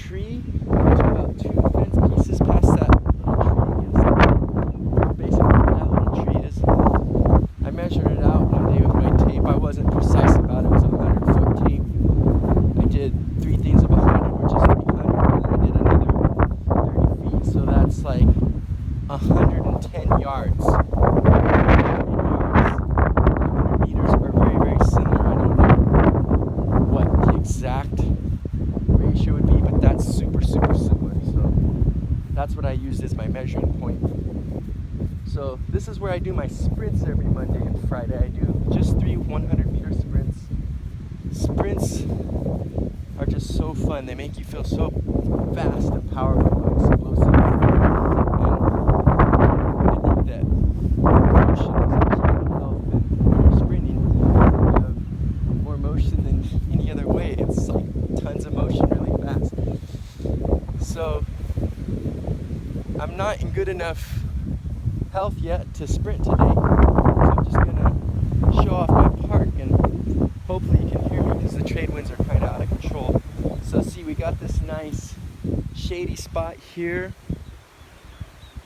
tree to about 2 fence pieces past that little tree against the basically where that little tree is. I measured it out one day with my tape. I wasn't precise about it. It was a 100-foot tape. I did 3 things of 100, which is 300, and I did another 30 feet. So that's like 110 yards. 100 meters are very, very similar. I don't know what the exact ratio would be, but that's super, super similar. So that's what I used as my measuring point. So this is where I do my sprints every Monday and Friday. I do just 3 100-meter sprints. Sprints are just so fun. They make you feel so fast and powerful and explosive. And I think that motion is a key to health. And when you're sprinting, you have more motion than any other way. It's like tons of motion really fast. So I'm not in good enough health yet to sprint today. So I'm just gonna show off my park, and hopefully you can hear me because the trade winds are kind of out of control. So see, we got this nice shady spot here.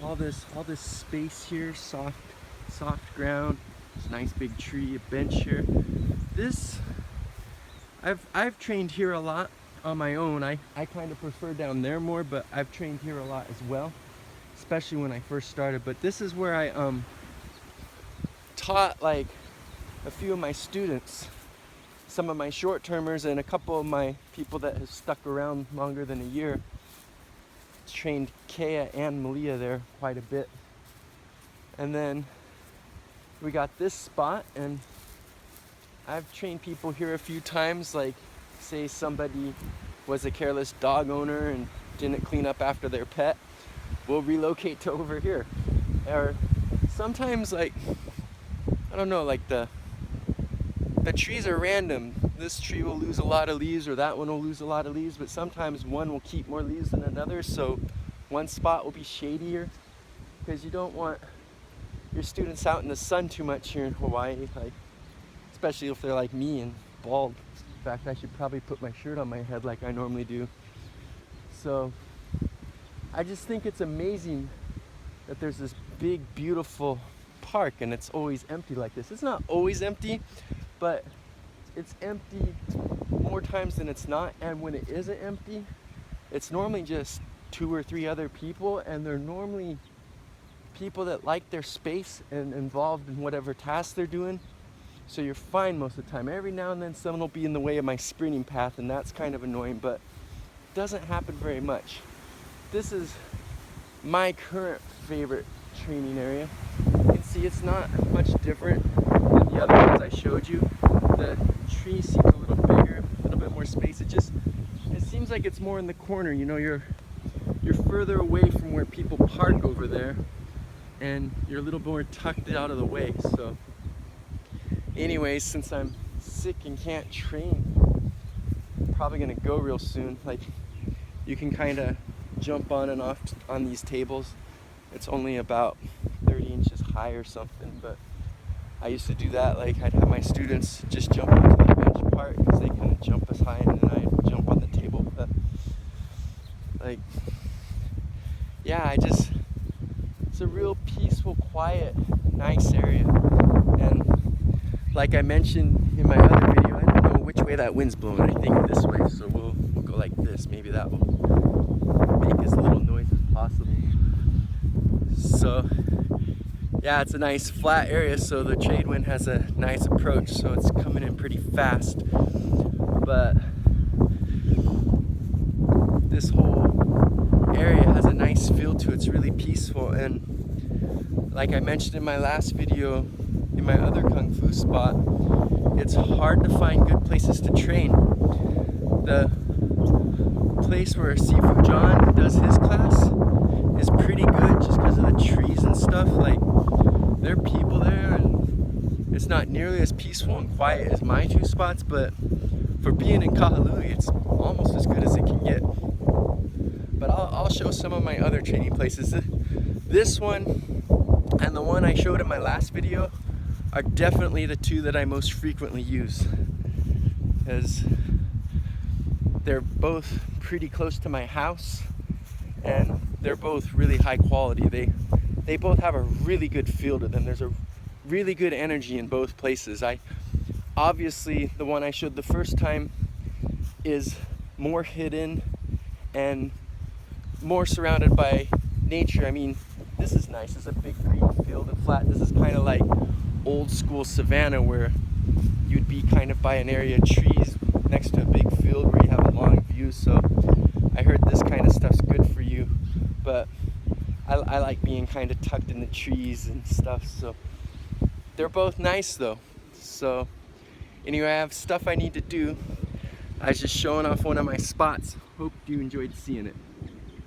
All this space here, soft ground. This nice big tree, a bench here. This I've trained here a lot on my own. I kind of prefer down there more, but I've trained here a lot as well, especially when I first started. But this is where I taught like a few of my students, some of my short-termers, and a couple of my people that have stuck around longer than a year. Trained Kea and Malia there quite a bit. And then we got this spot, and I've trained people here a few times, like say somebody was a careless dog owner and didn't clean up after their pet. We'll relocate to over here. Or sometimes, like, I don't know, like the trees are random. This tree will lose a lot of leaves, or that one will lose a lot of leaves, but sometimes one will keep more leaves than another, so one spot will be shadier, because you don't want your students out in the sun too much here in Hawaii, like, especially if they're like me and bald. In fact, I should probably put my shirt on my head like I normally do. So I just think it's amazing that there's this big, beautiful park and it's always empty like this. It's not always empty, but it's empty more times than it's not. And when it isn't empty, it's normally just 2 or 3 other people, and they're normally people that like their space and involved in whatever task they're doing. So you're fine most of the time. Every now and then someone will be in the way of my sprinting path, and that's kind of annoying, but it doesn't happen very much. This is my current favorite training area. You can see it's not much different than the other ones I showed you. The tree seems a little bigger, a little bit more space. It seems like it's more in the corner. You know, you're further away from where people park over there, and you're a little more tucked out of the way. So anyways, since I'm sick and can't train, I'm probably gonna go real soon. Like, you can kind of jump on and off on these tables. It's only about 30 inches high or something, but I used to do that. Like, I'd have my students just jump onto the bench part because they couldn't jump as high, and then I'd jump on the table. But like, yeah, it's a real peaceful, quiet, nice area. And like I mentioned in my other video, I don't know which way that wind's blowing. I think this way, so we'll go like this. Maybe that will make as little noise as possible. So yeah, it's a nice flat area, so the trade wind has a nice approach, so it's coming in pretty fast. But this whole area has a nice feel to it. It's really peaceful, and like I mentioned in my last video, in my other Kung Fu spot, it's hard to find good places to train. The place where Sifu John does his class is pretty good just because of the trees and stuff. Like, there are people there, and it's not nearly as peaceful and quiet as my 2 spots, but for being in Kahului, it's almost as good as it can get. But I'll show some of my other training places. This one and the one I showed in my last video are definitely the 2 that I most frequently use, as they're both pretty close to my house, and they're both really high quality. They both have a really good feel to them. There's a really good energy in both places. Obviously, the one I showed the first time is more hidden and more surrounded by nature. I mean, this is nice. It's a big green field and flat. This is kind of like old school savanna, where you'd be kind of by an area of trees next to a big field where you have a long view. So I heard this kind of stuff's good for you, but I like being kind of tucked in the trees and stuff. So they're both nice though. So anyway, I have stuff I need to do. I was just showing off one of my spots. Hope you enjoyed seeing it.